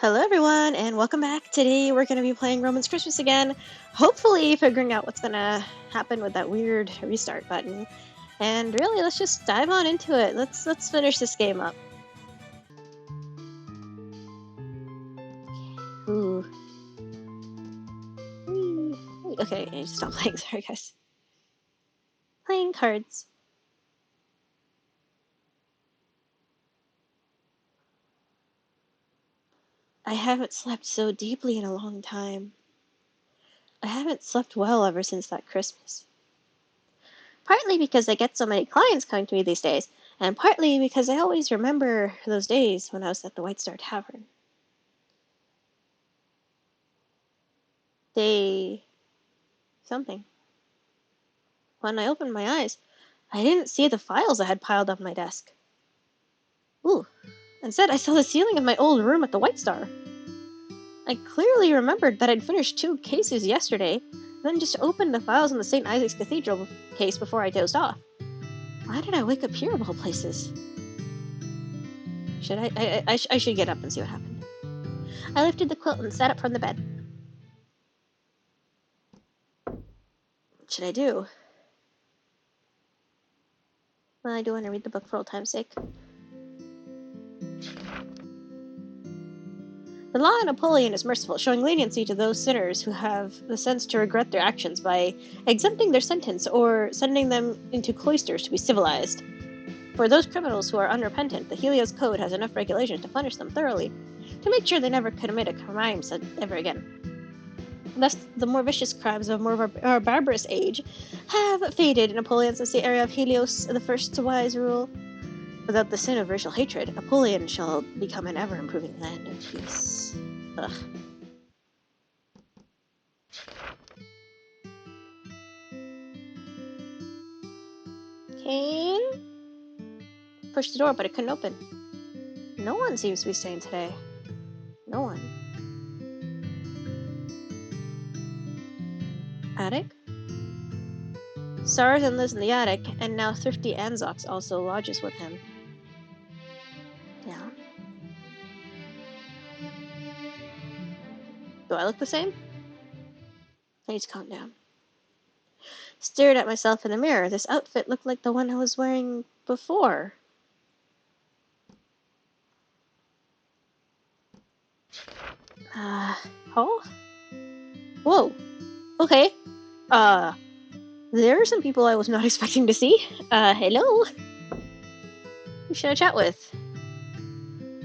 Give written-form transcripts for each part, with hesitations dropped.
Hello everyone, and welcome back. Today we're going to be playing Roman's Christmas again, hopefully figuring out what's going to happen with that weird restart button. And really, let's just dive on into it. Let's finish this game up. Ooh. Okay, I need to stop playing. Sorry, guys. Playing cards. I haven't slept so deeply in a long time. I haven't slept well ever since that Christmas. Partly because I get so many clients coming to me these days, and partly because I always remember those days when I was at the White Star Tavern. Day something. When I opened my eyes, I didn't see the files I had piled up my desk. Ooh. Instead, I saw the ceiling of my old room at the White Star. I clearly remembered that I'd finished 2 cases yesterday, then just opened the files in the St. Isaac's Cathedral case before I dozed off. Why did I wake up here of all places? I should get up and see what happened. I lifted the quilt and sat up from the bed. What should I do? Well, I do want to read the book for old time's sake. The law of Napoleon is merciful, showing leniency to those sinners who have the sense to regret their actions by exempting their sentence or sending them into cloisters to be civilized. For those criminals who are unrepentant, the Helios Code has enough regulations to punish them thoroughly, to make sure they never commit a crime ever again. Thus, the more vicious crimes of a more barbarous age have faded. Napoleon since the era of Helios the First's wise rule. Without the sin of racial hatred, Napoleon shall become an ever-improving land of peace. Ugh. Kane? Pushed the door, but it couldn't open. No one seems to be staying today. No one. Attic? Sarzan lives in the attic, and now thrifty Anzox also lodges with him. Yeah. Do I look the same? I need to calm down. Stared at myself in the mirror. This outfit looked like the one I was wearing before. Oh? Whoa. Okay. There are some people I was not expecting to see. Hello? Who should I chat with?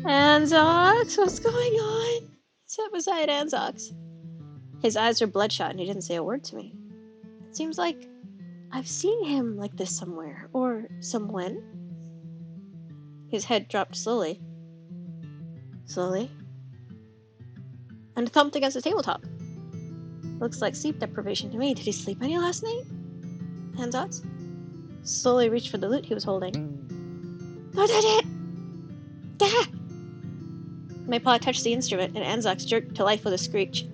Anzox, what's going on? Sat beside Anzox. His eyes are bloodshot and he didn't say a word to me. It seems like I've seen him like this somewhere, or someone. His head dropped slowly. And thumped against the tabletop. Looks like sleep deprivation to me. Did he sleep any last night? Anzox slowly reached for the lute he was holding. What did it? Gah! My paw touched the instrument, and Anzox jerked to life with a screech.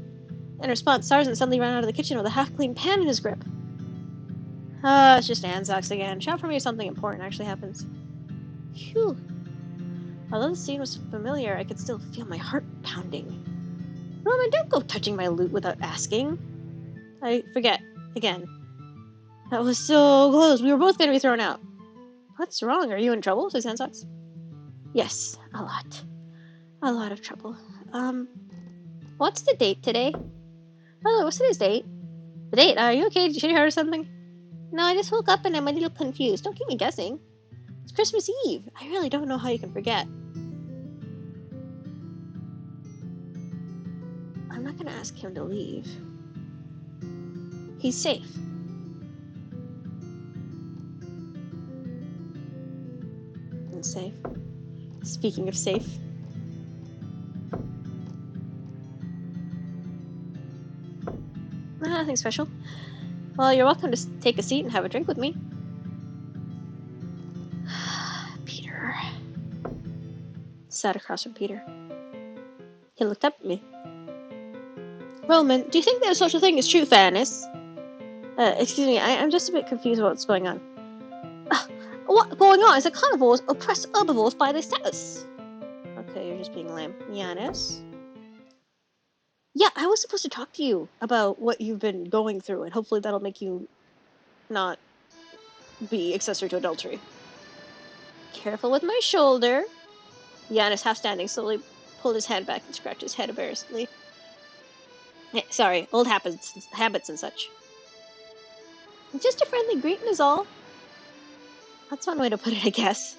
In response, Sarzan suddenly ran out of the kitchen with a half-clean pan in his grip. It's just Anzox again. Shout for me if something important actually happens. Phew. Although the scene was familiar, I could still feel my heart pounding. Roman, don't go touching my lute without asking. I forget. Again. That was so close. We were both going to be thrown out. What's wrong? Are you in trouble? Says Anzox. Yes, a lot. A lot of trouble. What's the date today? Oh, what's today's date? The date? Are you okay? Did you hear something? No, I just woke up and I'm a little confused. Don't keep me guessing. It's Christmas Eve. I really don't know how you can forget. I'm not going to ask him to leave. He's safe. And safe. Speaking of safe. Nothing special. Well, you're welcome to take a seat and have a drink with me. Peter. Sat across from Peter. He looked up at me. Roman, do you think there's such a thing as true fairness? Excuse me, I'm just a bit confused about what's going on. What's going on is that carnivores oppress herbivores by their status. Okay, you're just being lame. Yanis? Yeah, I was supposed to talk to you about what you've been going through, and hopefully that'll make you not be accessory to adultery. Careful with my shoulder. Giannis, half standing, slowly pulled his hand back and scratched his head embarrassedly. Sorry, old habits and such. Just a friendly greeting is all. That's one way to put it, I guess.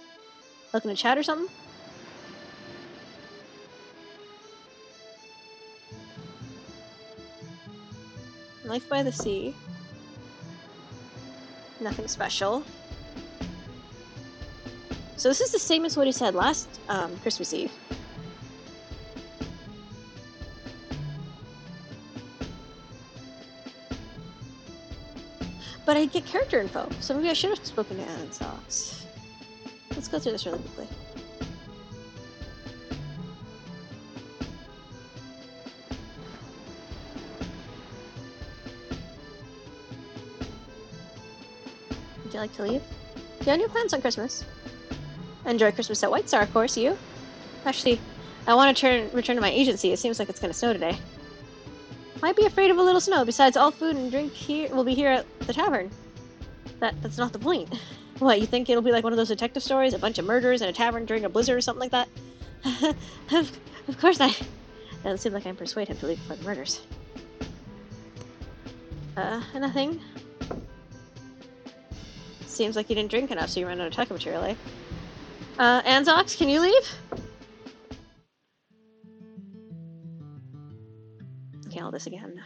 Looking to chat or something? Life by the sea. Nothing special. So this is the same as what he said last Christmas Eve. But I get character info, so maybe I should have spoken to Anna Socks. Let's go through this really quickly. Would you like to leave? Do you have any plans on Christmas? Enjoy Christmas at White Star, of course. You? Actually, I want to return to my agency. It seems like it's going to snow today. Might be afraid of a little snow. Besides, all food and drink here will be here at the tavern. That's not the point. What, you think it'll be like one of those detective stories? A bunch of murders in a tavern during a blizzard or something like that? of course not. It doesn't seem like I can persuade him to leave before the murders. Nothing. Seems like you didn't drink enough, so you ran out of tech material, eh? Anzox, can you leave? Okay, all this again.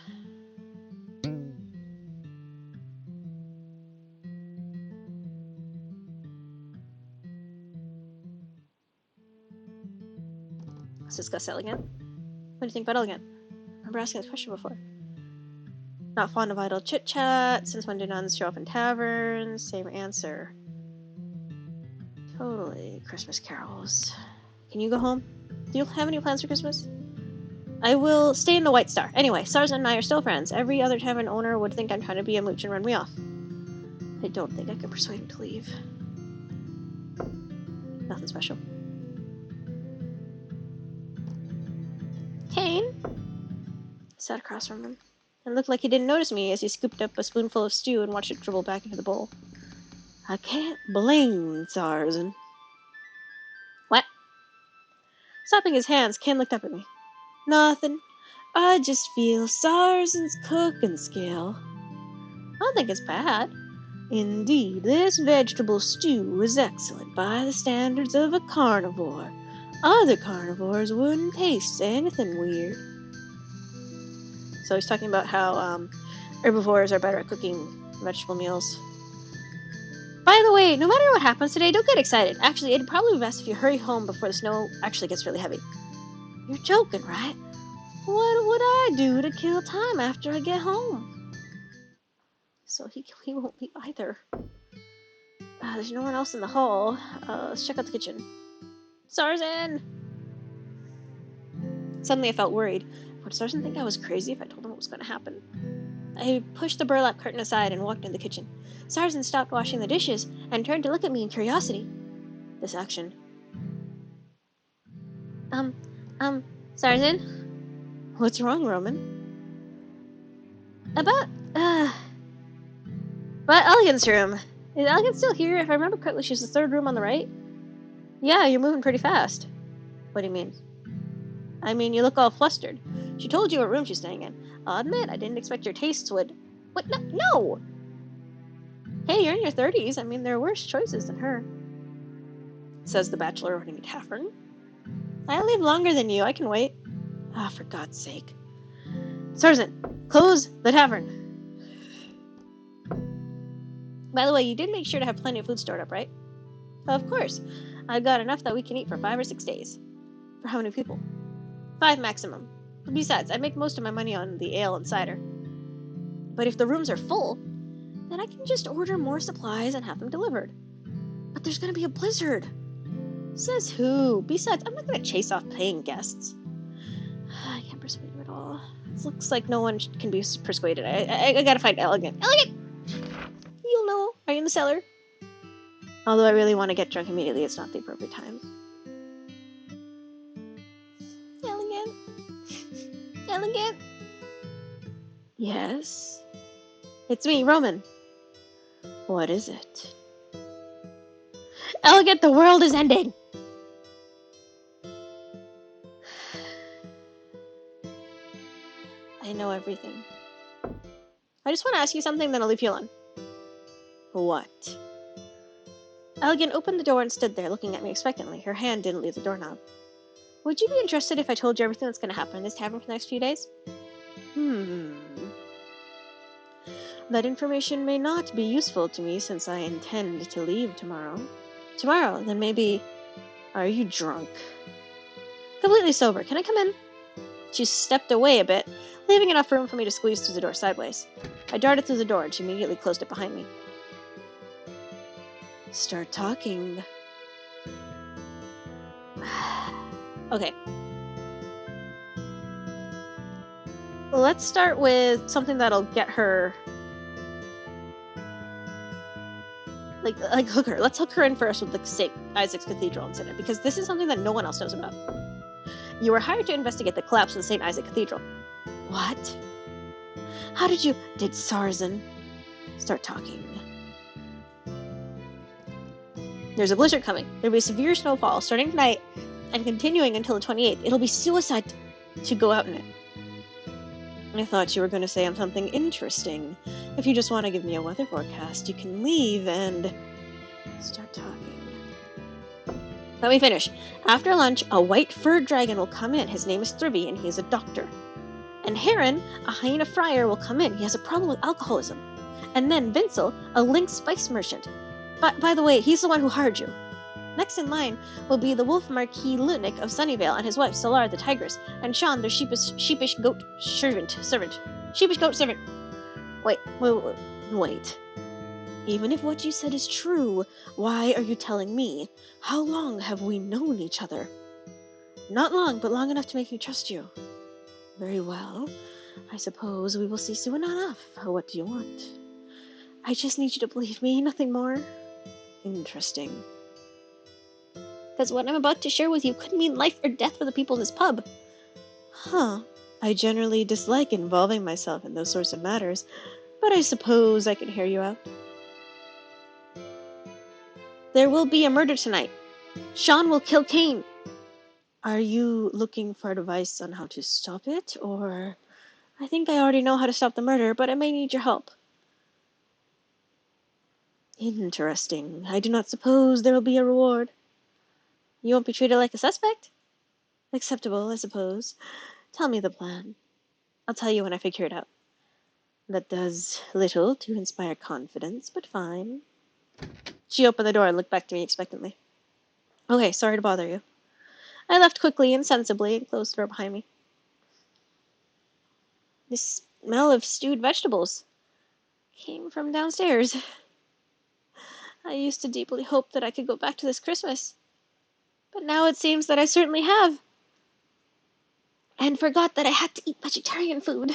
Let's discuss Elegant. What do you think about Elegant? I remember asking this question before. Not fond of idle chit-chat. Since when do nuns show up in taverns? Same answer. Totally. Christmas carols. Can you go home? Do you have any plans for Christmas? I will stay in the White Star. Anyway, Stars and I are still friends. Every other tavern owner would think I'm trying to be a mooch and run me off. I don't think I can persuade him to leave. Nothing special. Kane sat across from him and looked like he didn't notice me as he scooped up a spoonful of stew and watched it dribble back into the bowl. I can't blame Tarzan. What? Slapping his hands, Ken looked up at me. Nothing. I just feel Tarzan's cooking skill. I don't think it's bad. Indeed, this vegetable stew is excellent by the standards of a carnivore. Other carnivores wouldn't taste anything weird. So he's talking about how herbivores are better at cooking vegetable meals. By the way, no matter what happens today, don't get excited. Actually, it'd probably be best if you hurry home before the snow actually gets really heavy. You're joking, right? What would I do to kill time after I get home? So he won't leave either. There's no one else in the hall. Let's check out the kitchen. Sarzan! Suddenly I felt worried. Would Sarzan think I was crazy if I told him what was going to happen? I pushed the burlap curtain aside and walked in the kitchen. Sarzan stopped washing the dishes and turned to look at me in curiosity. This action. Sarzan? What's wrong, Roman? About Elegant's room. Is Elegant still here? If I remember correctly, she's the third room on the right. Yeah, you're moving pretty fast. What do you mean? I mean, you look all flustered. She told you what room she's staying in. I'll admit, I didn't expect your tastes would... What? No! Hey, you're in your 30s. I mean, there are worse choices than her. Says the bachelor running a tavern. I live longer than you. I can wait. Ah, for God's sake. Sarzan, close the tavern. By the way, you did make sure to have plenty of food stored up, right? Of course. I've got enough that we can eat for 5 or 6 days. For how many people? 5 maximum. Besides, I make most of my money on the ale and cider. But if the rooms are full, then I can just order more supplies and have them delivered. But there's gonna be a blizzard. Says who? Besides, I'm not gonna chase off paying guests. I can't persuade you at all. It looks like no one can be persuaded. I gotta find Elegant. Elegant! You'll know. Are you in the cellar? Although I really want to get drunk immediately, it's not the appropriate time. Elegant. Elegant? Yes? It's me, Roman. What is it? Elegant, the world is ending! I know everything. I just want to ask you something, then I'll leave you alone. What? Elegant opened the door and stood there, looking at me expectantly. Her hand didn't leave the doorknob. Would you be interested if I told you everything that's going to happen in this tavern for the next few days? That information may not be useful to me since I intend to leave tomorrow. Tomorrow? Then maybe... Are you drunk? Completely sober. Can I come in? She stepped away a bit, leaving enough room for me to squeeze through the door sideways. I darted through the door and she immediately closed it behind me. Start talking. Okay. Let's start with something that'll get her... Like hook her. Let's hook her in first with the St. Isaac's Cathedral incident, because this is something that no one else knows about. You were hired to investigate the collapse of the St. Isaac Cathedral. What? How did you... Did Sarzan... Start talking. There's a blizzard coming. There'll be severe snowfall starting tonight and continuing until the 28th. It'll be suicide to go out in it. I thought you were going to say something interesting. If you just want to give me a weather forecast, you can leave and... Start talking. Let me finish. After lunch, a white furred dragon will come in. His name is Thrivy, and he's a doctor. And Heron, a hyena friar, will come in. He has a problem with alcoholism. And then Vincel, a lynx spice merchant. But, by the way, he's the one who hired you. Next in line will be the wolf Marquis Lutnick of Sunnyvale and his wife Solar the tigress, and Sean their sheepish goat servant. Sheepish goat servant. Wait. Even if what you said is true, why are you telling me? How long have we known each other? Not long, but long enough to make me trust you. Very well. I suppose we will see soon enough. What do you want? I just need you to believe me, nothing more. Interesting. Because what I'm about to share with you could mean life or death for the people in this pub. Huh. I generally dislike involving myself in those sorts of matters, but I suppose I can hear you out. There will be a murder tonight. Sean will kill Cain. Are you looking for advice on how to stop it, or... I think I already know how to stop the murder, but I may need your help. Interesting. I do not suppose there will be a reward. You won't be treated like a suspect? Acceptable, I suppose. Tell me the plan. I'll tell you when I figure it out. That does little to inspire confidence, but fine. She opened the door and looked back to me expectantly. Okay, sorry to bother you. I left quickly and sensibly and closed the door behind me. The smell of stewed vegetables came from downstairs. I used to deeply hope that I could go back to this Christmas. But now it seems that I certainly have. And forgot that I had to eat vegetarian food.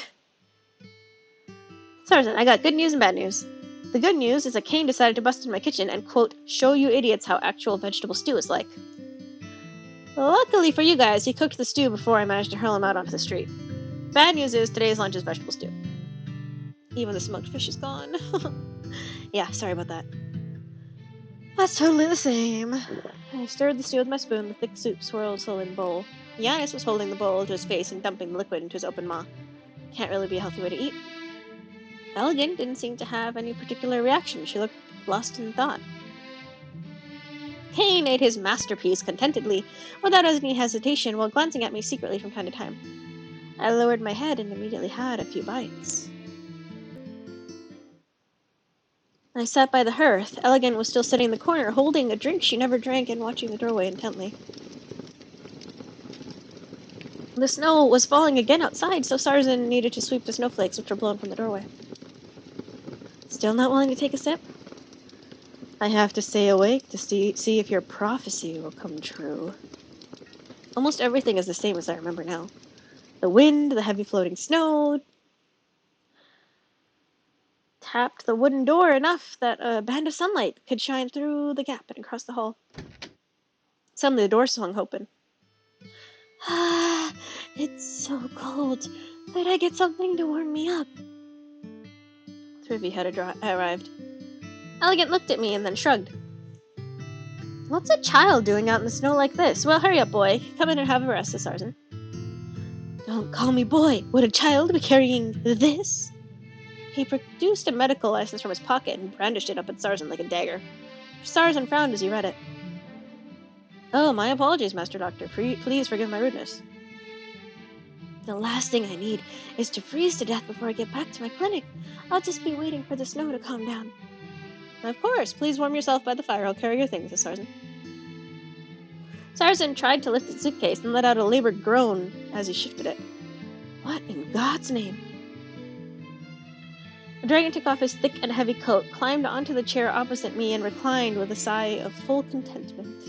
Sergeant, I got good news and bad news. The good news is that Cain decided to bust in my kitchen and, quote, show you idiots how actual vegetable stew is like. Luckily for you guys, he cooked the stew before I managed to hurl him out onto the street. Bad news is today's lunch is vegetable stew. Even the smoked fish is gone. Yeah, sorry about that. That's totally the same. I stirred the stew with my spoon. The thick soup swirled slowly in the bowl. Giannis was holding the bowl to his face and dumping the liquid into his open maw. Can't really be a healthy way to eat. Elegant didn't seem to have any particular reaction. She looked lost in thought. Cain ate his masterpiece contentedly, without any hesitation, while glancing at me secretly from time to time. I lowered my head and immediately had a few bites. I sat by the hearth. Elegant was still sitting in the corner, holding a drink she never drank and watching the doorway intently. The snow was falling again outside, so Sarzan needed to sweep the snowflakes which were blown from the doorway. Still not willing to take a sip? I have to stay awake to see if your prophecy will come true. Almost everything is the same as I remember now. The wind, the heavy floating snow, tapped the wooden door enough that a band of sunlight could shine through the gap and across the hall. Suddenly the door swung open. Ah, it's so cold. Could I get something to warm me up? Thurvey had arrived. Elegant looked at me and then shrugged. What's a child doing out in the snow like this? Well, hurry up, boy. Come in and have a rest, says Sarsen. Don't call me boy. Would a child be carrying this? He produced a medical license from his pocket and brandished it up at Sarsen like a dagger. Sarsen frowned as he read it. Oh, my apologies, Master Doctor. Please forgive my rudeness. The last thing I need is to freeze to death before I get back to my clinic. I'll just be waiting for the snow to calm down. Of course. Please warm yourself by the fire. I'll carry your things, says Sarsen. Sarsen tried to lift his suitcase and let out a labored groan as he shifted it. What in God's name? The dragon took off his thick and heavy coat, climbed onto the chair opposite me, and reclined with a sigh of full contentment.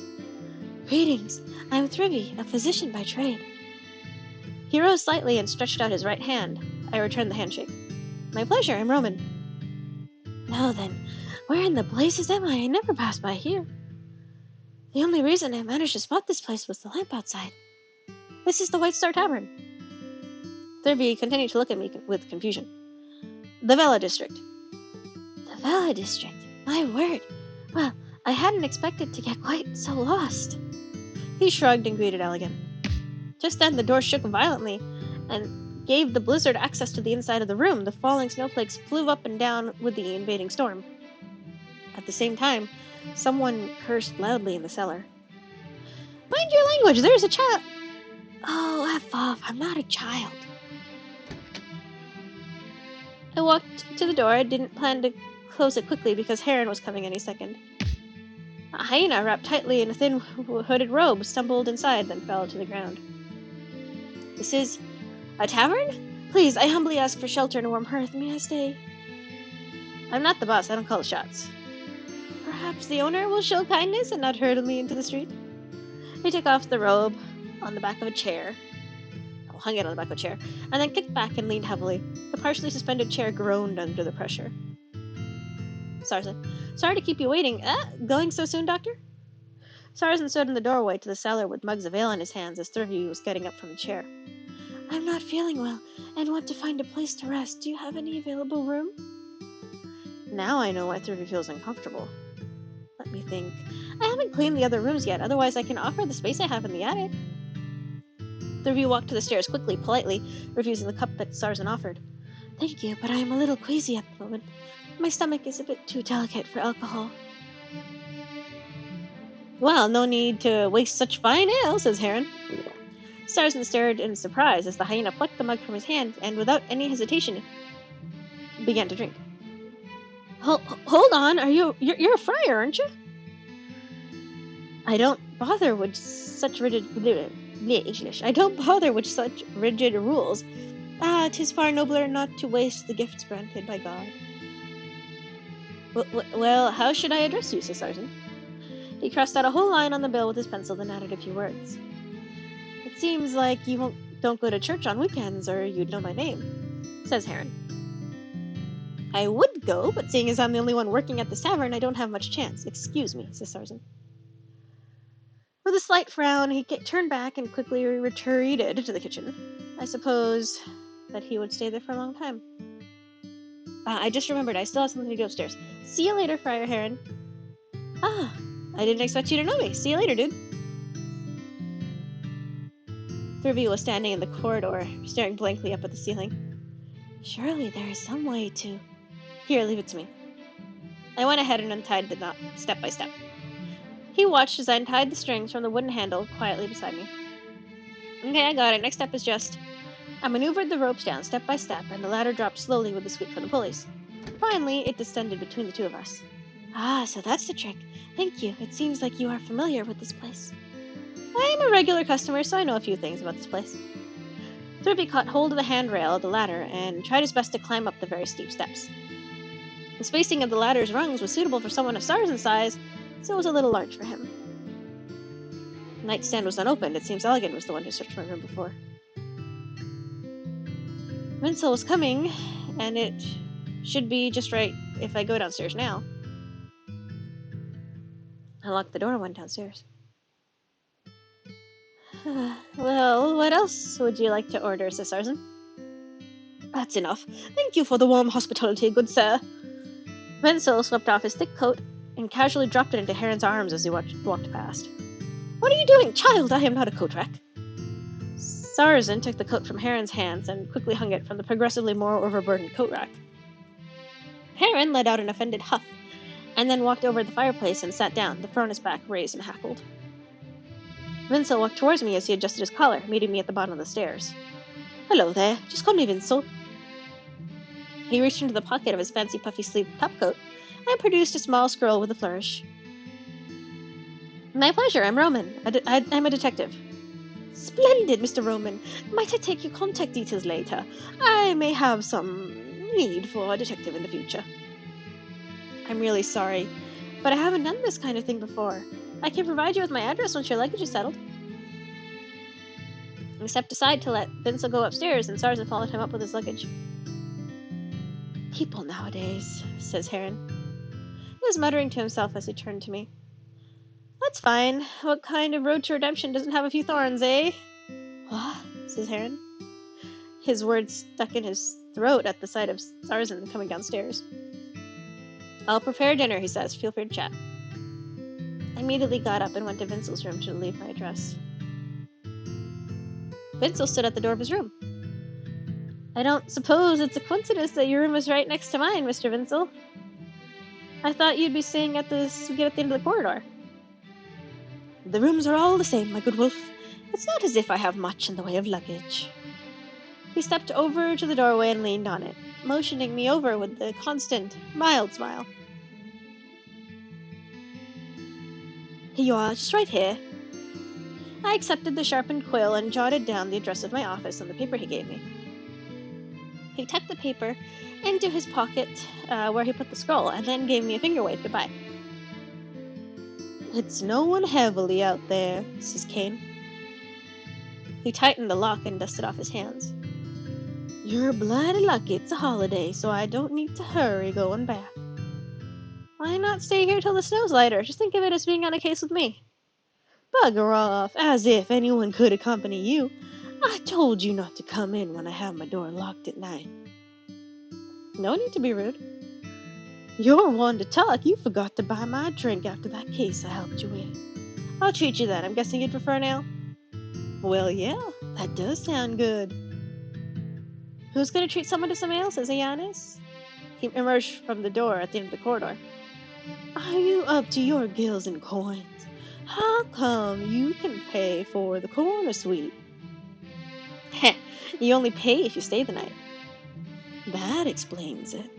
Greetings. I'm Thurvey, a physician by trade. He rose slightly and stretched out his right hand. I returned the handshake. My pleasure, I'm Roman. Now then, where in the blazes am I? I never passed by here. The only reason I managed to spot this place was the lamp outside. This is the White Star Tavern. Thurvey continued to look at me with confusion. The Vela District. The Vela District? My word. Well, I hadn't expected to get quite so lost. He shrugged and greeted Elegant. Just then the door shook violently and gave the blizzard access to the inside of the room. The falling snowflakes flew up and down with the invading storm. At the same time, someone cursed loudly in the cellar. Mind your language, there's a child. Oh, F off, I'm not a child. I walked to the door. I didn't plan to close it quickly because Heron was coming any second. A hyena wrapped tightly in a thin hooded robe stumbled inside, then fell to the ground. This is a tavern? Please, I humbly ask for shelter and a warm hearth. May I stay? I'm not the boss. I don't call the shots. Perhaps the owner will show kindness and not hurtle me into the street. He took off the robe on the back of a chair. Hung it on the back of a chair, and then kicked back and leaned heavily. The partially suspended chair groaned under the pressure. Sarsen. Sorry to keep you waiting. Going so soon, Doctor? Sarsen stood in the doorway to the cellar with mugs of ale in his hands as Thurvey was getting up from the chair. I'm not feeling well, and want to find a place to rest. Do you have any available room? Now I know why Thurvey feels uncomfortable. Let me think. I haven't cleaned the other rooms yet, otherwise I can offer the space I have in the attic. Thurvey walked to the stairs quickly, politely, refusing the cup that Sarsen offered. Thank you, but I am a little queasy at the moment. My stomach is a bit too delicate for alcohol. Well, no need to waste such fine ale, says Heron. Sarsen stared in surprise as the hyena plucked the mug from his hand and, without any hesitation, began to drink. Hold on, you're a friar, aren't you? I don't bother with such rigid rules. 'Tis far nobler not to waste the gifts granted by God. Well, how should I address you, says Sarsen? He crossed out a whole line on the bill with his pencil, then added a few words. It seems like you don't go to church on weekends, or you'd know my name, says Heron. I would go, but seeing as I'm the only one working at this tavern, I don't have much chance. Excuse me, says Sarsen. With a slight frown, he turned back and quickly retreated to the kitchen. I suppose that he would stay there for a long time. I just remembered I still have something to do upstairs. See you later, Friar Heron. I didn't expect you to know me. See you later, dude. Thurvey was standing in the corridor, staring blankly up at the ceiling. Surely there is some way to... Here, leave it to me. I went ahead and untied the knot, step by step. He watched as I untied the strings from the wooden handle quietly beside me. Okay, I got it. Next step is just... I maneuvered the ropes down step by step, and the ladder dropped slowly with a squeak from the pulleys. Finally, it descended between the two of us. So that's the trick. Thank you. It seems like you are familiar with this place. I am a regular customer, so I know a few things about this place. Thurvey caught hold of the handrail of the ladder and tried his best to climb up the very steep steps. The spacing of the ladder's rungs was suitable for someone of Sarsen's size, so it was a little large for him. The nightstand was unopened. It seems Elegant was the one who searched my room before. Vincel was coming, and it should be just right if I go downstairs now. I locked the door and went downstairs. Well, what else would you like to order, says Sarsen? That's enough. Thank you for the warm hospitality, good sir. Wenzel slipped off his thick coat and casually dropped it into Heron's arms as he walked past. What are you doing, child? I am not a coat rack. Sarsen took the coat from Heron's hands and quickly hung it from the progressively more overburdened coat rack. Heron let out an offended huff, and then walked over to the fireplace and sat down, the fur on his back raised and hackled. Vincel walked towards me as he adjusted his collar, meeting me at the bottom of the stairs. Hello there, just call me Vincel. He reached into the pocket of his fancy puffy-sleeved topcoat and produced a small scroll with a flourish. My pleasure, I'm Roman. I'm a detective. Splendid, Mr. Roman. Might I take your contact details later? I may have some need for a detective in the future. I'm really sorry, but I haven't done this kind of thing before. I can provide you with my address once your luggage is settled. He stepped aside to let Vincel go upstairs, and Sarsen followed him up with his luggage. People nowadays, says Heron. He was muttering to himself as he turned to me. That's fine. What kind of road to redemption doesn't have a few thorns, eh? What? Says Heron. His words stuck in his throat at the sight of Sarsen coming downstairs. I'll prepare dinner, he says. Feel free to chat. I immediately got up and went to Vincel's room to leave my address. Vincel stood at the door of his room. I don't suppose it's a coincidence that your room is right next to mine, Mr. Vincel. I thought you'd be staying at the end of the corridor. The rooms are all the same, my good wolf. It's not as if I have much in the way of luggage. He stepped over to the doorway and leaned on it, motioning me over with the constant, mild smile. Here you are, just right here. I accepted the sharpened quill and jotted down the address of my office on the paper he gave me. He tucked the paper into his pocket where he put the scroll, and then gave me a finger wave goodbye. It's snowing heavily out there, says Kane. He tightened the lock and dusted off his hands. You're bloody lucky it's a holiday, so I don't need to hurry going back. Why not stay here till the snow's lighter? Just think of it as being on a case with me. Bugger off, as if anyone could accompany you. I told you not to come in when I have my door locked at night. No need to be rude. You're one to talk. You forgot to buy my drink after that case I helped you with. I'll treat you then. I'm guessing you'd prefer an ale? Well, yeah, that does sound good. Who's going to treat someone to some ale, says Giannis. He emerged from the door at the end of the corridor. Are you up to your gills in coins? How come you can pay for the corner suite? Heh, you only pay if you stay the night. That explains it.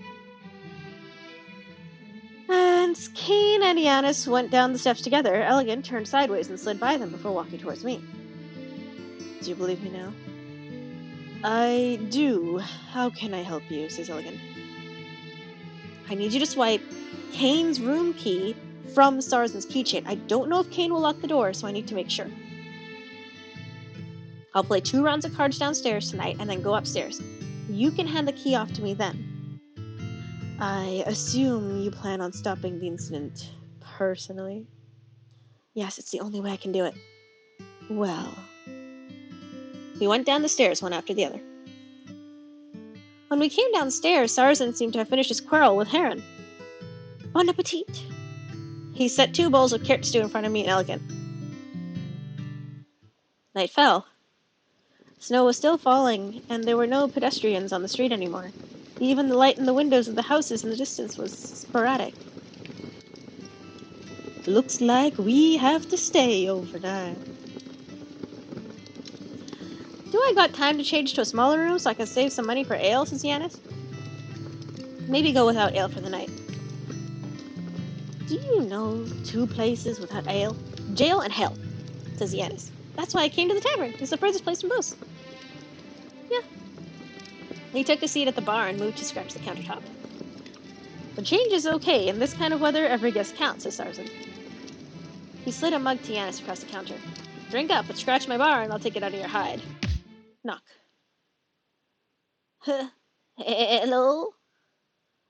And Kane and Giannis went down the steps together. Elegant turned sideways and slid by them before walking towards me. Do you believe me now? I do. How can I help you, says Elegant. I need you to swipe Kane's room key from Sarsen's keychain. I don't know if Kane will lock the door, so I need to make sure. I'll play 2 rounds of cards downstairs tonight and then go upstairs. You can hand the key off to me then. I assume you plan on stopping the incident personally? Yes, it's the only way I can do it. Well. We went down the stairs one after the other. When we came downstairs, Sarsen seemed to have finished his quarrel with Heron. Bon appetit! He set 2 bowls of carrot stew in front of me and Elegant. Night fell. Snow was still falling, and there were no pedestrians on the street anymore. Even the light in the windows of the houses in the distance was sporadic. Looks like we have to stay overnight. Do I got time to change to a smaller room so I can save some money for ale, says Giannis? Maybe go without ale for the night. Do you know 2 places without ale? Jail and hell, says Giannis. That's why I came to the tavern. It's the furthest place from both. Yeah. He took a seat at the bar and moved to scratch the countertop. The change is okay. In this kind of weather, every guest counts, says Sarsen. He slid a mug to Giannis across the counter. Drink up, but scratch my bar and I'll take it out of your hide. Knock. Hello?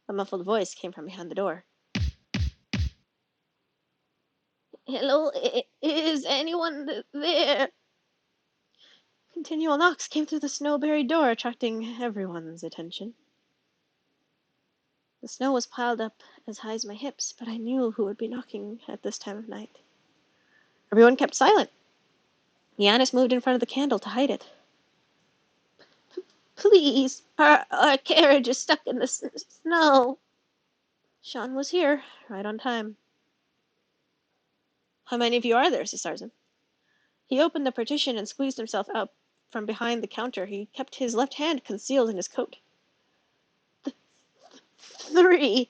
A muffled voice came from behind the door. Hello? Is anyone there? Continual knocks came through the snow-buried door, attracting everyone's attention. The snow was piled up as high as my hips, but I knew who would be knocking at this time of night. Everyone kept silent. Yanis moved in front of the candle to hide it. Please, our carriage is stuck in the snow. Sean was here, right on time. How many of you are there, says Sarsen. He opened the partition and squeezed himself out from behind the counter. He kept his left hand concealed in his coat. 3.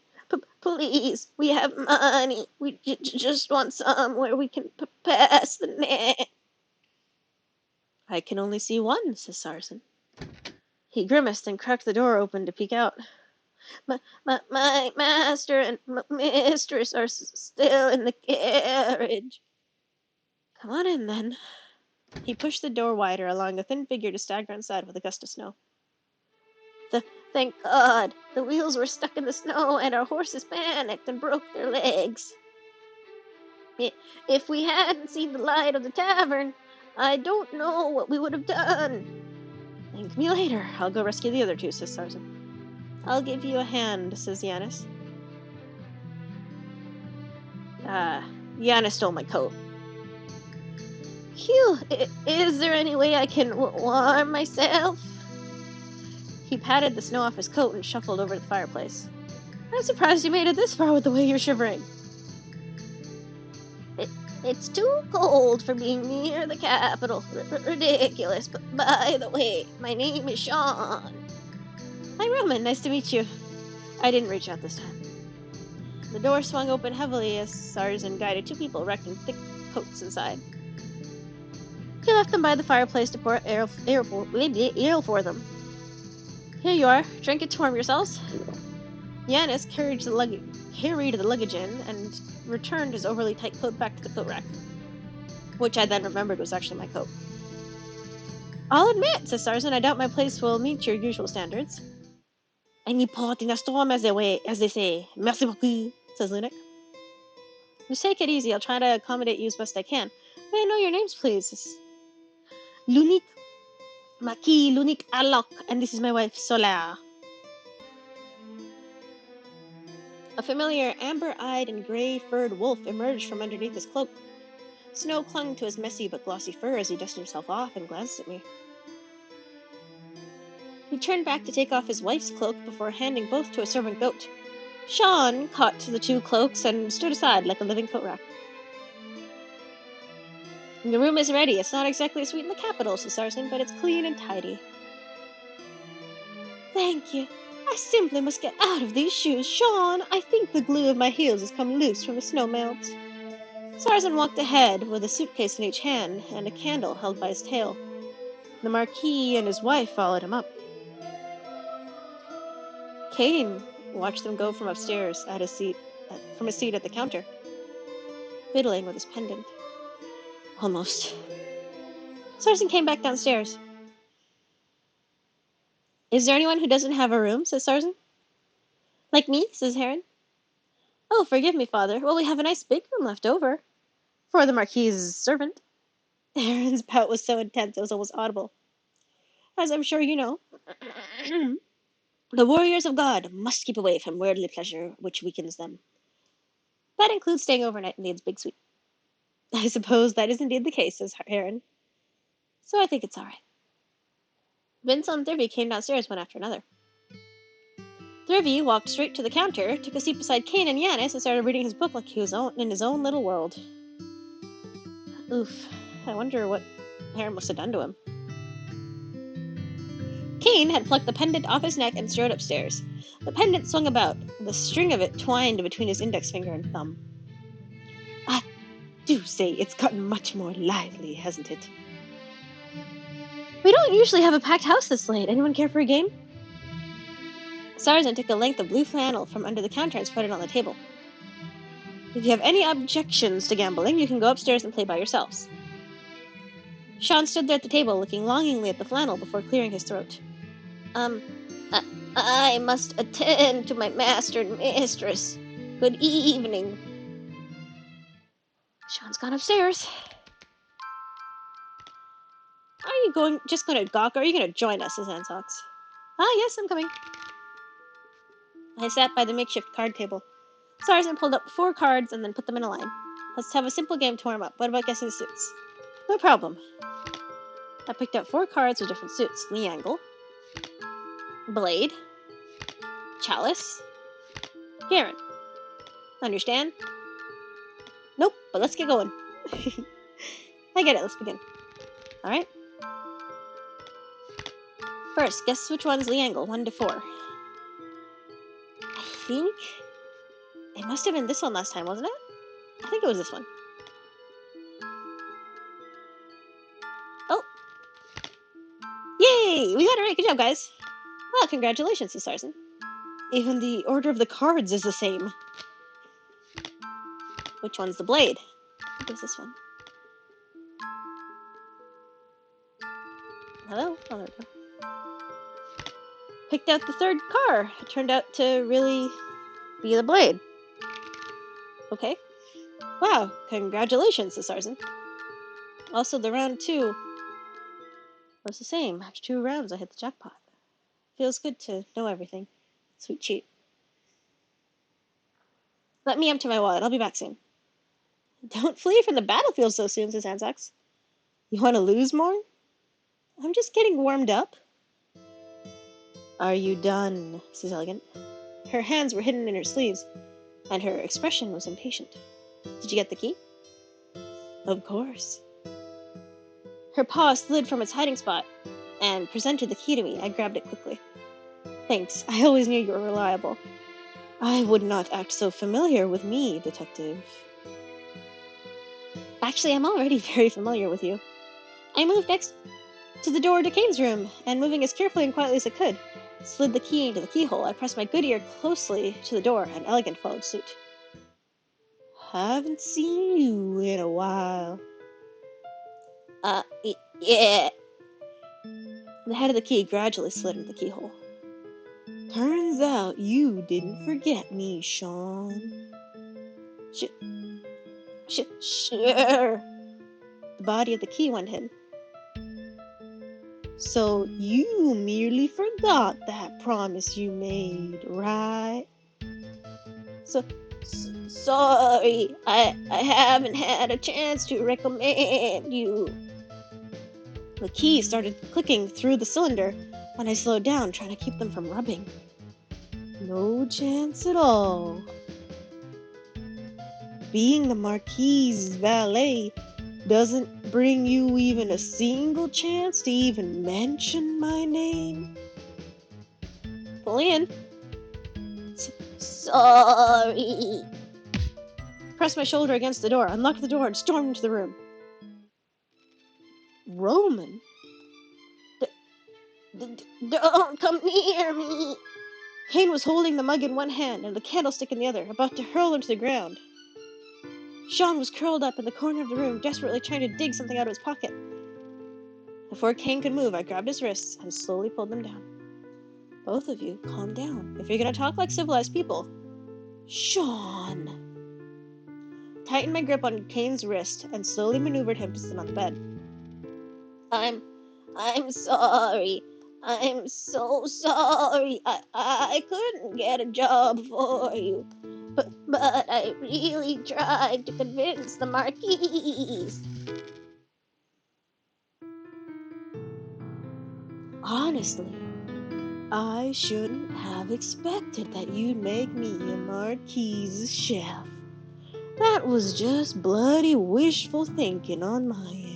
Please, we have money. We just want somewhere we can pass the night. I can only see one, says Sarsen. He grimaced and cracked the door open to peek out. My master and mistress are still in the carriage. Come on in, then. He pushed the door wider, allowing a thin figure to stagger inside with a gust of snow. Thank God, the wheels were stuck in the snow and our horses panicked and broke their legs. If we hadn't seen the light of the tavern, I don't know what we would have done. Thank me later. I'll go rescue the other two, says Sarsen. I'll give you a hand, says Yanis. Yanis stole my coat. Phew, is there any way I can warm myself? He patted the snow off his coat and shuffled over to the fireplace. I'm surprised you made it this far with the way you're shivering. It's too cold for being near the capital. Ridiculous. But by the way, my name is Sean. I'm Roman. Nice to meet you. I didn't reach out this time. The door swung open heavily as Sarsen guided 2 people wrapped in thick coats inside. He left them by the fireplace to pour ale for them. Here you are. Drink it to warm yourselves. Yanis carried the luggage in and returned his overly tight coat back to the coat rack, which I then remembered was actually my coat. I'll admit, says Sarsen, I doubt my place will meet your usual standards. Any port in a storm, as they say. Merci beaucoup, says Lunik. Just take it easy. I'll try to accommodate you as best I can. May I know your names, please? Lunik, Maki, Lunik Alok, and this is my wife, Solar. A familiar amber-eyed and gray-furred wolf emerged from underneath his cloak. Snow clung to his messy but glossy fur as he dusted himself off and glanced at me. He turned back to take off his wife's cloak before handing both to a servant goat. Sean caught the 2 cloaks and stood aside like a living coat rack. The room is ready. It's not exactly a suite in the capital, says Sarsen, but it's clean and tidy. Thank you. I simply must get out of these shoes. Sean, I think the glue of my heels has come loose from the snow melt. Sarsen walked ahead with a suitcase in each hand and a candle held by his tail. The Marquis and his wife followed him up. Kane watched them go from upstairs from his seat at the counter, fiddling with his pendant. Almost. Sarsen came back downstairs. Is there anyone who doesn't have a room, says Sarsen. Like me, says Heron. Oh, forgive me, father. Well, we have a nice big room left over. For the Marquis's servant. Heron's pout was so intense it was almost audible. As I'm sure you know, the warriors of God must keep away from worldly pleasure which weakens them. That includes staying overnight in Need's big suite. I suppose that is indeed the case, says Heron. So I think it's all right. Vincent and Thrivy came downstairs one after another. Thrivy walked straight to the counter, took a seat beside Kane and Yanis, and started reading his book like he was in his own little world. Oof, I wonder what Heron must have done to him. Kane had plucked the pendant off his neck and strode upstairs. The pendant swung about, the string of it twined between his index finger and thumb. I do say it's gotten much more lively, hasn't it? We don't usually have a packed house this late. Anyone care for a game? Sarsen took a length of blue flannel from under the counter and spread it on the table. If you have any objections to gambling, you can go upstairs and play by yourselves. Sean stood there at the table, looking longingly at the flannel before clearing his throat. I must attend to my master and mistress. Good evening. Sean's gone upstairs. Are you just going to gawk, or are you going to join us, says Ansox? Ah, yes, I'm coming. I sat by the makeshift card table. Sarsen pulled up 4 cards and then put them in a line. Let's have a simple game to warm up. What about guessing suits? No problem. I picked out 4 cards with different suits. Liangle, Blade, Chalice, Garen. Understand? Nope, but let's get going. I get it, let's begin. Alright. First, guess which one's Liangle, 1 to 4. I think it must have been this one last time, wasn't it? I think it was this one. Oh! Yay! We got it right, good job, guys. Well, congratulations, says Sarsen. Even the order of the cards is the same. Which one's the blade? I think it's this one. Hello? Oh, there we go. Picked out the 3rd car. It turned out to really be the blade. Okay. Wow, congratulations, says Sarsen. Also, the round 2 was the same. After 2 rounds, I hit the jackpot. Feels good to know everything. Sweet cheat. Let me empty my wallet. I'll be back soon. Don't flee from the battlefield so soon, says Ansox. You want to lose more? I'm just getting warmed up. Are you done, says Elegant. Her hands were hidden in her sleeves, and her expression was impatient. Did you get the key? Of course. Her paw slid from its hiding spot and presented the key to me. I grabbed it quickly. Thanks. I always knew you were reliable. I would not act so familiar with me, detective. Actually, I'm already very familiar with you. I moved next to the door to Kane's room, and moving as carefully and quietly as I could, slid the key into the keyhole. I pressed my good ear closely to the door, and Elegant followed suit. Haven't seen you in a while. Yeah. The head of the key gradually slid into the keyhole. Turns out you didn't forget me, Sean. Sure. The body of the key went in. So you merely forgot that promise you made, right? Sorry, I haven't had a chance to recommend you. The key started clicking through the cylinder, and I slowed down, trying to keep them from rubbing. No chance at all. Being the Marquis's valet doesn't bring you even a single chance to even mention my name? Pull in. Sorry. Pressed my shoulder against the door, unlocked the door, and stormed into the room. Roman? Don't come near me! Kane was holding the mug in one hand and the candlestick in the other, about to hurl into the ground. Sean was curled up in the corner of the room, desperately trying to dig something out of his pocket. Before Kane could move, I grabbed his wrists and slowly pulled them down. Both of you, calm down. If you're gonna talk like civilized people... Sean! Tightened my grip on Kane's wrist and slowly maneuvered him to sit on the bed. I'm sorry. I'm so sorry. I couldn't get a job for you. But I really tried to convince the Marquis. Honestly, I shouldn't have expected that you'd make me a Marquis chef. That was just bloody wishful thinking on my end.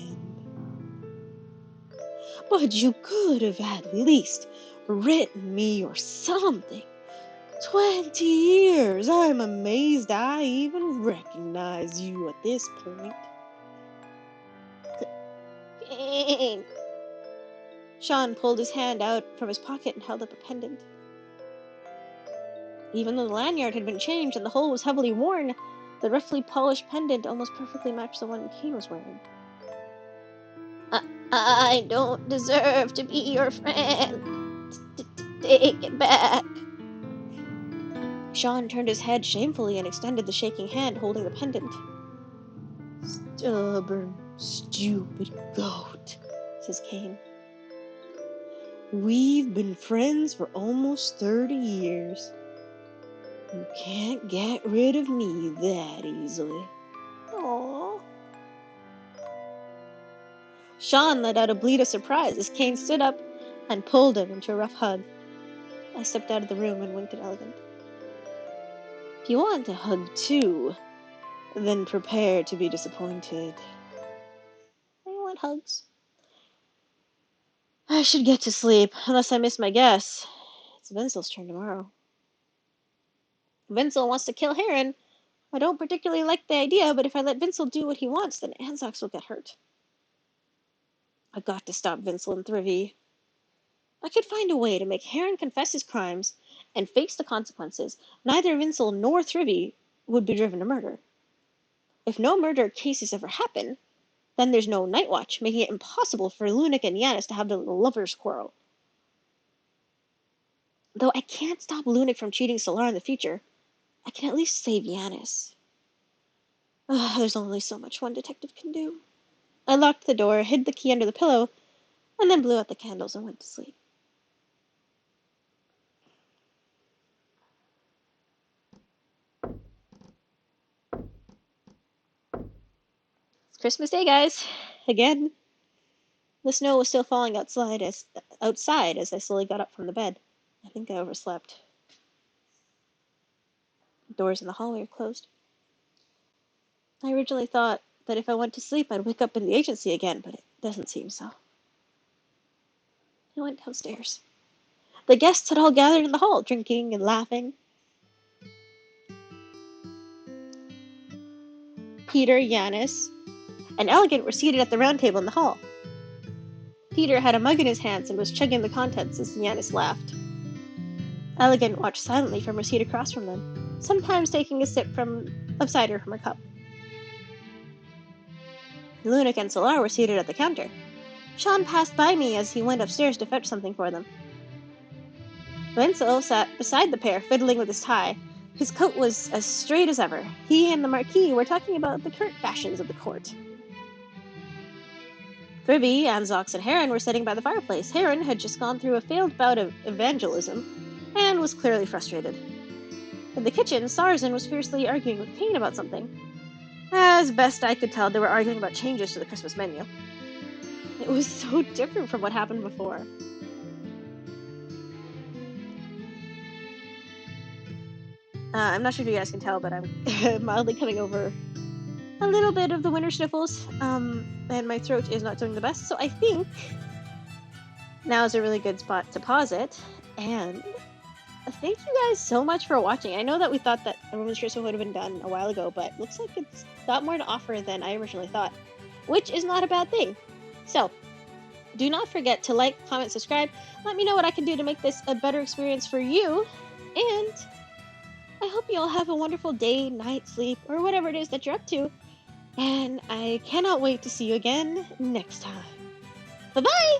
But you could have at least written me or something. 20 years. I'm amazed I even recognize you at this point. Dang. Sean pulled his hand out from his pocket and held up a pendant. Even though the lanyard had been changed and the hole was heavily worn, the roughly polished pendant almost perfectly matched the one Kane was wearing. I don't deserve to be your friend. Take it back. Sean turned his head shamefully and extended the shaking hand holding the pendant. Stubborn, stupid goat, says Kane. We've been friends for almost 30 years. You can't get rid of me that easily. Aww. Sean let out a bleat of surprise as Kane stood up and pulled him into a rough hug. I stepped out of the room and winked at Elegant. If you want a hug too, then prepare to be disappointed. I want hugs. I should get to sleep, unless I miss my guess. It's Vincel's turn tomorrow. Vincel wants to kill Heron. I don't particularly like the idea, but if I let Vincel do what he wants, then Anzox will get hurt. I've got to stop Vincel and Thrivy. I could find a way to make Heron confess his crimes and face the consequences. Neither Vincel nor Thrivy would be driven to murder. If no murder cases ever happen, then there's no Night Watch, making it impossible for Lunik and Yanis to have their lovers' quarrel. Though I can't stop Lunik from cheating Solar in the future, I can at least save Yanis. There's only so much one detective can do. I locked the door, hid the key under the pillow, and then blew out the candles and went to sleep. It's Christmas Day, guys. Again. The snow was still falling outside as I slowly got up from the bed. I think I overslept. The doors in the hallway are closed. I originally thought that if I went to sleep, I'd wake up in the agency again, but it doesn't seem so. I went downstairs. The guests had all gathered in the hall, drinking and laughing. Peter, Yanis, and Elegant were seated at the round table in the hall. Peter had a mug in his hands and was chugging the contents as Yanis laughed. Elegant watched silently from her seat across from them, sometimes taking a sip of cider from her cup. Lunik and Solar were seated at the counter. Sean passed by me as he went upstairs to fetch something for them. Vincel sat beside the pair, fiddling with his tie. His coat was as straight as ever. He and the Marquis were talking about the current fashions of the court. Thribby, Anzox, and Heron were sitting by the fireplace. Heron had just gone through a failed bout of evangelism and was clearly frustrated. In the kitchen, Sarzan was fiercely arguing with Kane about something. As best I could tell, they were arguing about changes to the Christmas menu. It was so different from what happened before. I'm not sure if you guys can tell, but I'm mildly coming over a little bit of the winter sniffles, and my throat is not doing the best, so I think now is a really good spot to pause it, and thank you guys so much for watching. I know that we thought that a Women's Christmas would have been done a while ago, but looks like it's got more to offer than I originally thought, which is not a bad thing. So, do not forget to like, comment, subscribe. Let me know what I can do to make this a better experience for you, and I hope you all have a wonderful day, night, sleep, or whatever it is that you're up to. And I cannot wait to see you again next time. Bye-bye!